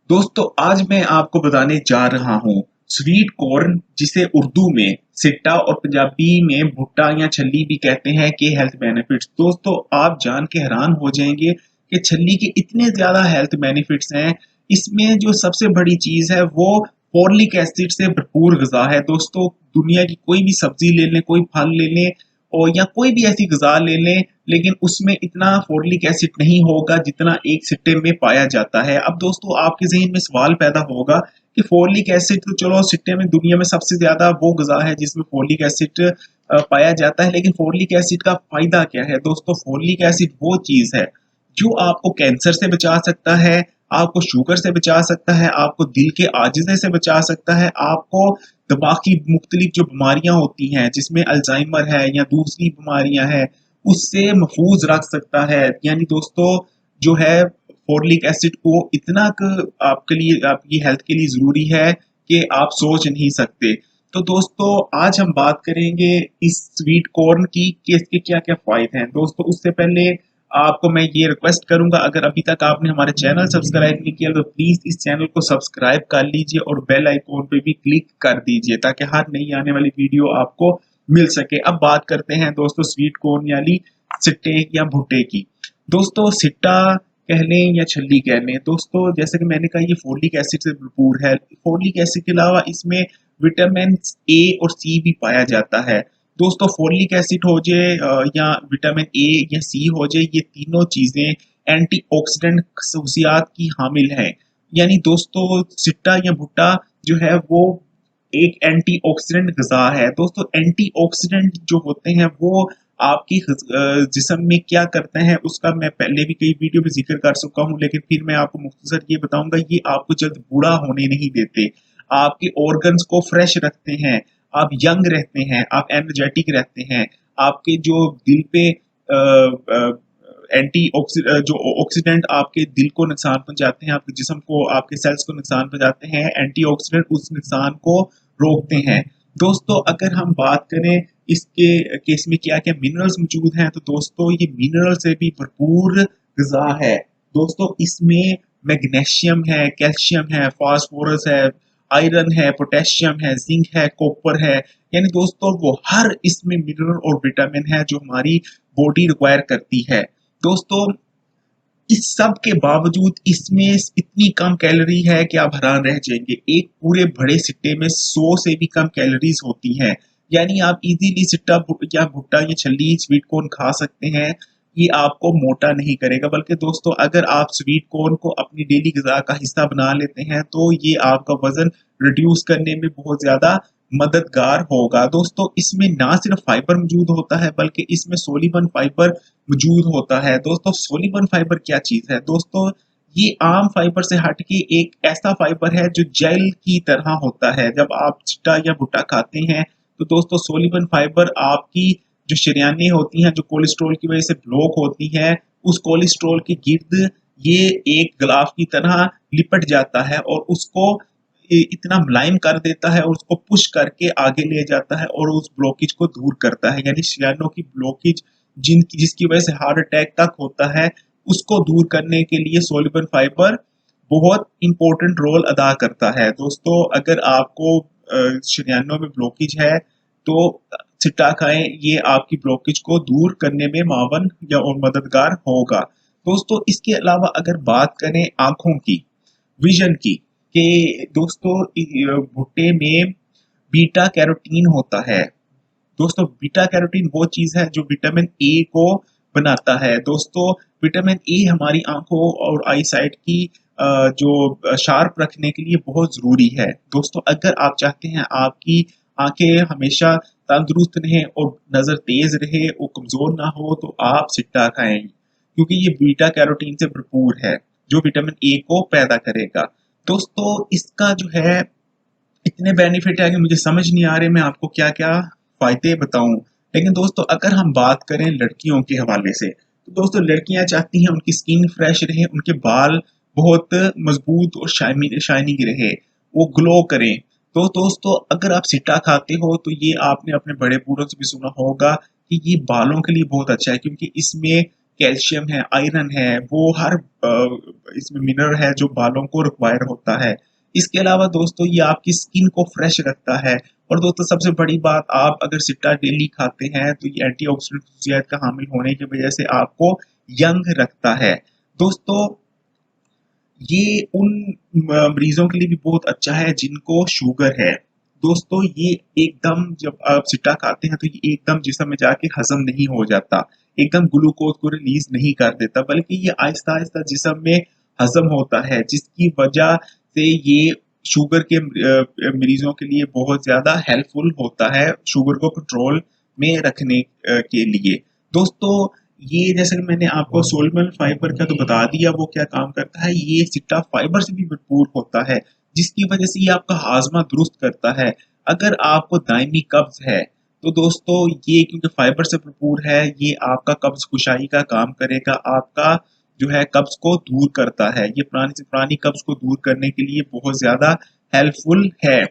दोस्तों आज मैं आपको बताने जा रहा हूँ स्वीट कॉर्न जिसे उर्दू में सिट्टा और पंजाबी में भुट्टा या छल्ली भी कहते हैं के हेल्थ बेनिफिट्स। दोस्तों आप जान के हैरान हो जाएंगे कि छल्ली के इतने ज्यादा हेल्थ बेनिफिट्स हैं। इसमें जो सबसे बड़ी चीज है वो फोलिक एसिड से भरपूर गज़ा है। दोस्तों दुनिया की कोई भी सब्जी ले लें, कोई फल ले लें और या कोई भी ऐसी गज़ा ले लें, लेकिन उसमें इतना फोलिक एसिड नहीं होगा जितना एक सिट्टे में पाया जाता है। अब दोस्तों आपके ज़हन में सवाल पैदा होगा कि फोलिक एसिड तो चलो सिट्टे में दुनिया में सबसे ज़्यादा वो गज़ा है जिसमें फोलिक एसिड पाया जाता है, लेकिन फोलिक एसिड का फ़ायदा क्या है? दोस्तों फोलिक एसिड वो चीज़ है जो आपको कैंसर से बचा सकता है, आपको शुगर से बचा सकता है, आपको दिल के आजिज़े से बचा सकता है, आपको दिमाग की मुख्तलिफ जो बीमारियां होती हैं जिसमें अल्जाइमर है या दूसरी बीमारियां हैं उससे महफूज रख सकता है। यानी दोस्तों जो है फोलिक एसिड को इतना आपके लिए आपकी हेल्थ के लिए ज़रूरी है कि आप सोच नहीं सकते। तो दोस्तों आज हम बात करेंगे इस स्वीट कॉर्न की कि इसके क्या क्या फायदे हैं। दोस्तों उससे पहले आपको मैं ये रिक्वेस्ट करूंगा, अगर अभी तक आपने हमारे चैनल सब्सक्राइब नहीं किया तो प्लीज इस चैनल को सब्सक्राइब कर लीजिए और बेल आइकॉन पे भी क्लिक कर दीजिए ताकि हर नई आने वाली वीडियो आपको मिल सके। अब बात करते हैं दोस्तों स्वीट कॉर्न यानी सिट्टे या भुट्टे की। दोस्तों सिट्टा कह लें या छल्ली कह लें, दोस्तों जैसे कि मैंने कहा ये फोलिक एसिड से भरपूर है। फोलिक एसिड के अलावा इसमें विटामिन ए और सी भी पाया जाता है। दोस्तों फोलिक एसिड हो जाए या विटामिन ए या सी हो जाए, ये तीनों चीजें एंटीऑक्सीडेंट खसूसियात की हामिल हैं। यानी दोस्तों सिट्टा या भुट्टा जो है वो एक एंटीऑक्सीडेंट गज़ा है। दोस्तों एंटीऑक्सीडेंट जो होते हैं वो आपकी जिस्म में क्या करते हैं उसका मैं पहले भी कई वीडियो में जिक्र कर चुका हूँ, लेकिन फिर मैं आपको मुख्तसर ये बताऊंगा। ये आपको जल्द बूढ़ा होने नहीं देते, आपके ऑर्गन्स को फ्रेश रखते हैं, आप यंग रहते हैं, आप एनर्जेटिक रहते हैं। आपके जो दिल पे एंटी जो ऑक्सीडेंट आपके दिल को नुकसान पहुंचाते हैं, आपके जिस्म को, आपके सेल्स को नुकसान पहुंचाते हैं, एंटीऑक्सीडेंट उस नुकसान को रोकते हैं। दोस्तों अगर हम बात करें इसके केस में क्या क्या मिनरल्स मौजूद हैं, तो दोस्तों ये मिनरल से भी भरपूर गज़ा है। दोस्तों इसमें मैग्नीशियम है, कैल्शियम है, फास्फोरस है, आयरन है, पोटेशियम है, जिंक है, कॉपर है। यानी दोस्तों वो हर इसमें मिनरल और विटामिन है जो हमारी बॉडी रिक्वायर करती है। दोस्तों इस सब के बावजूद इसमें इतनी कम कैलोरी है कि आप हैरान रह जाएंगे। एक पूरे बड़े सिट्टे में 100 से भी कम कैलोरीज होती हैं। यानी आप इजीली सिट्टा या भुट्टा या छल्ली स्वीट कॉर्न खा सकते हैं। ये आपको मोटा नहीं करेगा, बल्कि दोस्तों अगर आप स्वीट कॉर्न को अपनी डेली ग़िज़ा का हिस्सा बना लेते हैं तो ये आपका वजन रिड्यूस करने में बहुत ज्यादा मददगार होगा। दोस्तों इसमें ना सिर्फ फाइबर मौजूद होता है बल्कि इसमें सोलिबन फाइबर मौजूद होता है। दोस्तों सोलिबन फाइबर क्या चीज है? दोस्तों ये आम फाइबर से हटके एक ऐसा फाइबर है जो जेल की तरह होता है। जब आप चिट्टा या भुट्टा खाते हैं तो दोस्तों सोलिबन फाइबर आपकी जो शरीयानें होती हैं जो कोलेस्ट्रॉल की वजह से ब्लॉक होती हैं, उस कोलेस्ट्रॉल के गिर्द ये एक ग्लाफ की तरह लिपट जाता है और उसको इतना मुलायम कर देता है और उसको पुश करके आगे ले जाता है और उस ब्लॉकेज को दूर करता है। यानी शरीयानों की ब्लॉकेज जिसकी वजह से हार्ट अटैक तक होता है, उसको दूर करने के लिए सोलिबल फाइबर बहुत इंपॉर्टेंट रोल अदा करता है। दोस्तों अगर आपको शरीयानों में ब्लॉकेज है तो सिट्टा खाएं, ये आपकी ब्लॉकेज को दूर करने में मावन या और मददगार होगा। दोस्तों इसके अलावा अगर बात करें आंखों की, विजन की, कि दोस्तों भुट्टे में बीटा कैरोटीन होता है। दोस्तों बीटा कैरोटीन वो चीज है जो विटामिन ए को बनाता है। दोस्तों विटामिन ए हमारी आंखों और आई साइट की जो शार्प रखने के लिए बहुत जरूरी है। दोस्तों अगर आप चाहते हैं आपकी आंखें हमेशा तंदुरुस्त रहे और नजर तेज रहे, वो कमजोर ना हो, तो आप सिट्टा खाएं क्योंकि ये बीटा कैरोटीन से भरपूर है जो विटामिन ए को पैदा करेगा। दोस्तों इसका जो है इतने बेनिफिट है कि मुझे समझ नहीं आ रहे मैं आपको क्या क्या फायदे बताऊं। लेकिन दोस्तों अगर हम बात करें लड़कियों के हवाले से, तो दोस्तों लड़कियां चाहती हैं उनकी स्किन फ्रेश रहे, उनके बाल बहुत मजबूत और शाइनिंग रहे, वो ग्लो करें। तो दोस्तों अगर आप सिट्टा खाते हो तो ये आपने अपने बड़े बूढ़ों से भी सुना होगा कि ये बालों के लिए बहुत अच्छा है क्योंकि इसमें कैल्शियम है, आयरन है, वो हर इसमें मिनरल है जो बालों को रिक्वायर होता है। इसके अलावा दोस्तों ये आपकी स्किन को फ्रेश रखता है। और दोस्तों सबसे बड़ी बात, आप अगर सिट्टा डेली खाते हैं तो ये एंटीऑक्सीडेंट खसूसियात का हामिल होने की वजह से आपको यंग रखता है। दोस्तों ये उन मरीजों के लिए भी बहुत अच्छा है जिनको शुगर है। दोस्तों ये एकदम जब आप सिट्टा खाते हैं तो ये एकदम जिस्म में जाके हजम नहीं हो जाता, एकदम ग्लूकोज को रिलीज नहीं कर देता, बल्कि ये आहिस्ता आहिस्ता जिस्म में हजम होता है, जिसकी वजह से ये शुगर के मरीजों के लिए बहुत ज्यादा हेल्पफुल होता है शुगर को कंट्रोल में रखने के लिए। दोस्तों ये जैसे कि मैंने आपको सोलमन फाइबर का तो बता दिया वो क्या काम करता है। ये सिट्टा फाइबर से भी भरपूर होता है, जिसकी वजह से ये आपका हाजमा दुरुस्त करता है। अगर आपको दायमी कब्ज है तो दोस्तों ये क्योंकि फाइबर से भरपूर है, ये आपका कब्ज कुशाई का काम करेगा, आपका जो है कब्ज को दूर करता है। ये पुरानी से पुरानी कब्ज को दूर करने के लिए बहुत ज्यादा हेल्पफुल है।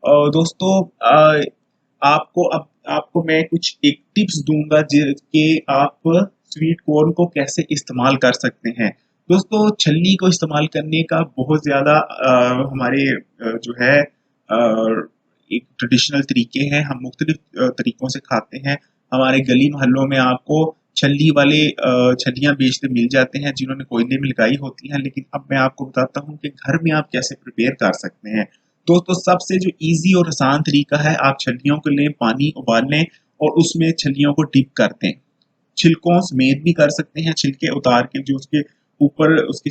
और दोस्तों आपको मैं कुछ एक टिप्स दूंगा जिसके आप स्वीट कॉर्न को कैसे इस्तेमाल कर सकते हैं। दोस्तों छलनी को इस्तेमाल करने का बहुत ज़्यादा हमारे जो है एक ट्रेडिशनल तरीके हैं, हम मुख्तलिफ तरीकों से खाते हैं। हमारे गली मोहल्लों में आपको छल्ली वाले छल्लियाँ बेचते मिल जाते हैं जिन्होंने कोयले में लगाई होती हैं, लेकिन अब मैं आपको बताता हूँ कि घर में आप कैसे प्रिपेयर कर सकते हैं। दोस्तों सबसे जो इजी और आसान तरीका है, आप छलियों को लें, पानी उबाल लें और उसमें छलियों को डिप कर दें। छिलकों समेत भी कर सकते हैं, छिलके उतार के जो उसके ऊपर उसके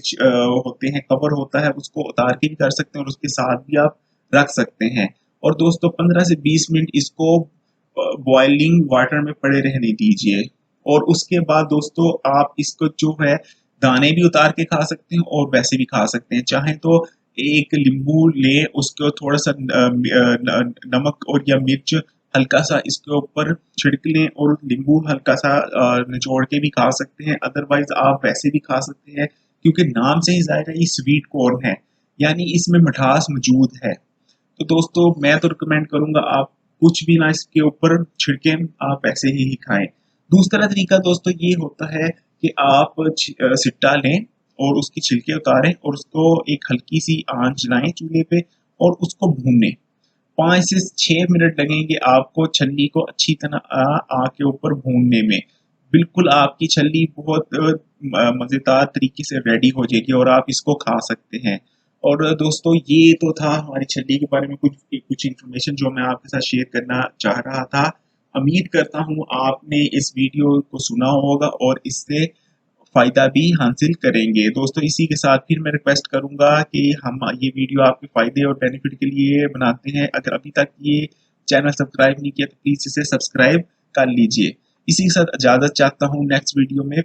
होते हैं, कवर होता है, उसको उतार के भी कर सकते हैं और उसके साथ भी आप रख सकते हैं। और दोस्तों 15 से 20 मिनट इसको बॉइलिंग वाटर में पड़े रहने दीजिए। और उसके बाद दोस्तों आप इसको जो है दाने भी उतार के खा सकते हैं और वैसे भी खा सकते हैं। चाहें तो एक नींबू लें, उसको थोड़ा सा नमक और या मिर्च हल्का सा इसके ऊपर छिड़क लें और नींबू हल्का सा निचोड़ के भी खा सकते हैं। अदरवाइज आप वैसे भी खा सकते हैं, क्योंकि नाम से ही जाहिर है ये स्वीट कॉर्न है, यानी इसमें मिठास मौजूद है। तो दोस्तों मैं तो रिकमेंड करूंगा आप कुछ भी ना इसके ऊपर छिड़कें, आप ऐसे ही खाएं। दूसरा तरीका दोस्तों ये होता है कि आप सिट्टा लें और उसके छिलके उतारें और उसको एक हल्की सी आंच जलाएं चूल्हे पे और उसको भूनें। 5 से 6 मिनट लगेंगे आपको छल्ली को अच्छी तरह आग के ऊपर भूनने में। बिल्कुल आपकी छल्ली बहुत मज़ेदार तरीके से रेडी हो जाएगी और आप इसको खा सकते हैं। और दोस्तों ये तो था हमारी छल्ली के बारे में कुछ इन्फॉर्मेशन जो मैं आपके साथ शेयर करना चाह रहा था। उम्मीद करता हूँ आपने इस वीडियो को सुना होगा और इससे फ़ायदा भी हासिल करेंगे। दोस्तों इसी के साथ फिर मैं रिक्वेस्ट करूँगा कि हम ये वीडियो आपके फ़ायदे और बेनिफिट के लिए बनाते हैं। अगर अभी तक ये चैनल सब्सक्राइब नहीं किया तो प्लीज़ इसे सब्सक्राइब कर लीजिए। इसी के साथ इजाज़त चाहता हूँ, नेक्स्ट वीडियो में